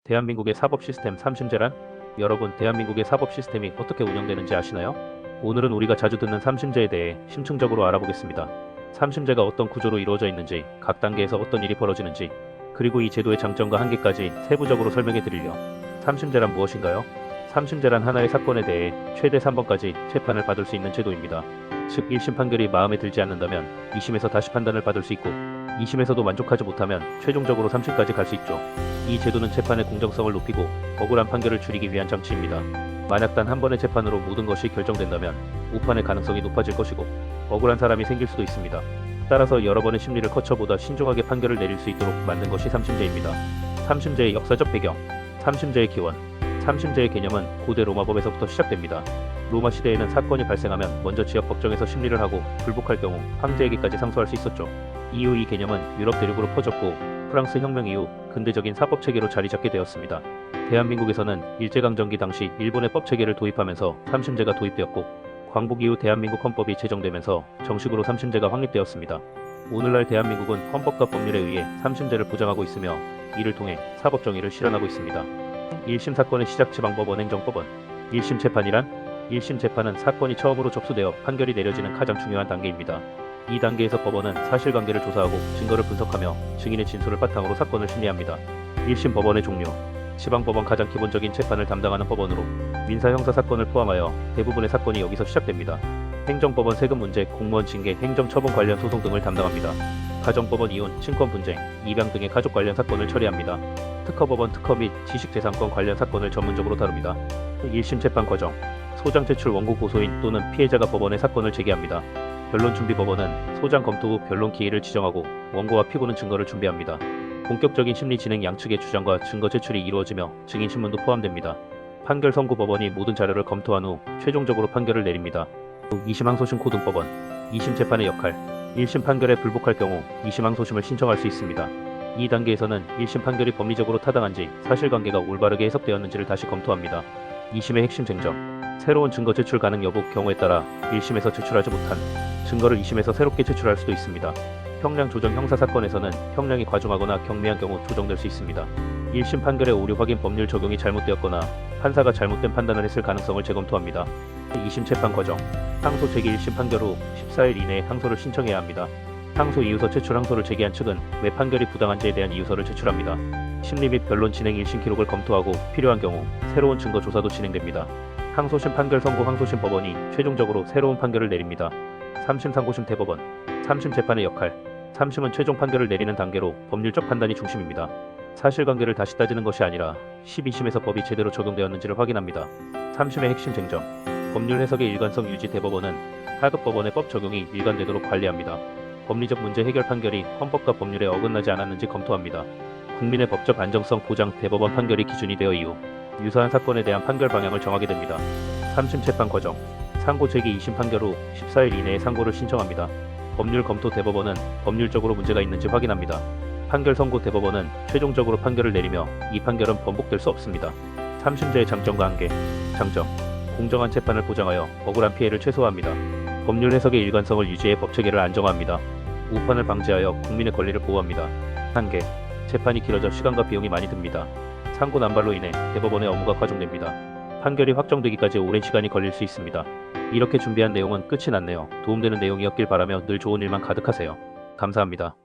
대한민국의 사법 시스템 3심제란? 여러분, 대한민국의 사법 시스템이 어떻게 운영되는지 아시나요? 오늘은 우리가 자주 듣는 3심제에 대해 심층적으로 알아보겠습니다. 3심제가 어떤 구조로 이루어져 있는지, 각 단계에서 어떤 일이 벌어지는지, 그리고 이 제도의 장점과 한계까지 세부적으로 설명해 드리려. 3심제란 무엇인가요? 3심제란 하나의 사건에 대해 최대 3번까지 재판을 받을 수 있는 제도입니다. 즉 1심 판결이 마음에 들지 않는다면 2심에서 다시 판단을 받을 수 있고 2심에서도 만족하지 못하면 최종적으로 3심까지 갈 수 있죠. 이 제도는 재판의 공정성을 높이고 억울한 판결을 줄이기 위한 장치입니다. 만약 단 한 번의 재판으로 모든 것이 결정된다면 오판의 가능성이 높아질 것이고 억울한 사람이 생길 수도 있습니다. 따라서 여러 번의 심리를 거쳐 보다 신중하게 판결을 내릴 수 있도록 만든 것이 3심제입니다. 3심제의 역사적 배경, 3심제의 기원. 3심제의 개념은 고대 로마법에서부터 시작됩니다. 로마 시대에는 사건이 발생하면 먼저 지역 법정에서 심리를 하고 불복할 경우 황제에게까지 상소할 수 있었죠. 이후 이 개념은 유럽 대륙으로 퍼졌고 프랑스 혁명 이후 근대적인 사법 체계로 자리 잡게 되었습니다. 대한민국에서는 일제강점기 당시 일본의 법 체계를 도입하면서 3심제가 도입되었고 광복 이후 대한민국 헌법이 제정되면서 정식으로 3심제가 확립되었습니다. 오늘날 대한민국은 헌법과 법률에 의해 3심제를 보장하고 있으며 이를 통해 사법 정의를 실현하고 있습니다. 1심 사건의 시작 지방법원 행정법원. 1심 재판이란 1심 재판은 사건이 처음으로 접수되어 판결이 내려지는 가장 중요한 단계입니다. 이 단계에서 법원은 사실관계를 조사하고 증거를 분석하며 증인의 진술을 바탕으로 사건을 심리합니다. 1심 법원의 종류. 지방법원 가장 기본적인 재판을 담당하는 법원으로 민사 형사 사건을 포함하여 대부분의 사건이 여기서 시작됩니다. 행정법원 세금 문제, 공무원 징계, 행정처분 관련 소송 등을 담당합니다. 가정법원 이혼, 친권 분쟁, 입양 등의 가족 관련 사건을 처리합니다. 특허법원 특허 및 지식재산권 관련 사건을 전문적으로 다룹니다. 1심 재판 과정. 소장 제출 원고 고소인 또는 피해자가 법원에 사건을 제기합니다. 변론준비법원은 소장 검토 후 변론 기일을 지정하고 원고와 피고는 증거를 준비합니다. 본격적인 심리 진행 양측의 주장과 증거 제출이 이루어지며 증인 신문도 포함됩니다. 판결 선고법원이 모든 자료를 검토한 후 최종적으로 판결을 내립니다. 2심 항소심 고등법원. 2심 재판의 역할. 1심 판결에 불복할 경우 2심 항소심을 신청할 수 있습니다. 이 단계에서는 1심 판결이 법리적으로 타당한지 사실관계가 올바르게 해석되었는지를 다시 검토합니다. 2심의 핵심 쟁점. 새로운 증거 제출 가능 여부 경우에 따라 1심에서 제출하지 못한 증거를 2심에서 새롭게 제출할 수도 있습니다. 형량 조정 형사사건에서는 형량이 과중하거나 경미한 경우 조정될 수 있습니다. 1심 판결의 오류 확인 법률 적용이 잘못되었거나 판사가 잘못된 판단을 했을 가능성을 재검토합니다. 2심 재판 과정. 항소 제기 1심 판결 후 14일 이내에 항소를 신청해야 합니다. 항소 이유서 제출. 항소를 제기한 측은 왜 판결이 부당한지에 대한 이유서를 제출합니다. 심리 및 변론 진행 1심 기록을 검토하고 필요한 경우 새로운 증거 조사도 진행됩니다. 항소심 판결 선고. 항소심 법원이 최종적으로 새로운 판결을 내립니다. 3심 상고심 대법원. 3심 재판의 역할. 3심은 최종 판결을 내리는 단계로 법률적 판단이 중심입니다. 사실관계를 다시 따지는 것이 아니라 12심에서 법이 제대로 적용되었는지를 확인합니다. 3심의 핵심 쟁점. 법률 해석의 일관성 유지. 대법원은 하급법원의 법 적용이 일관되도록 관리합니다. 법리적 문제 해결. 판결이 헌법과 법률에 어긋나지 않았는지 검토합니다. 국민의 법적 안정성 보장. 대법원 판결이 기준이 되어 이후 유사한 사건에 대한 판결 방향을 정하게 됩니다. 3심 재판 과정. 상고 제기 2심 판결 후 14일 이내에 상고를 신청합니다. 법률 검토. 대법원은 법률적으로 문제가 있는지 확인합니다. 판결 선고. 대법원은 최종적으로 판결을 내리며 이 판결은 번복될 수 없습니다. 3심제의 장점과 한계. 장점. 공정한 재판을 보장하여 억울한 피해를 최소화합니다. 법률 해석의 일관성을 유지해 법체계를 안정화합니다. 우판을 방지하여 국민의 권리를 보호합니다. 한계. 재판이 길어져 시간과 비용이 많이 듭니다. 상고 남발로 인해 대법원의 업무가 과중됩니다. 판결이 확정되기까지 오랜 시간이 걸릴 수 있습니다. 이렇게 준비한 내용은 끝이 났네요. 도움되는 내용이었길 바라며 늘 좋은 일만 가득하세요. 감사합니다.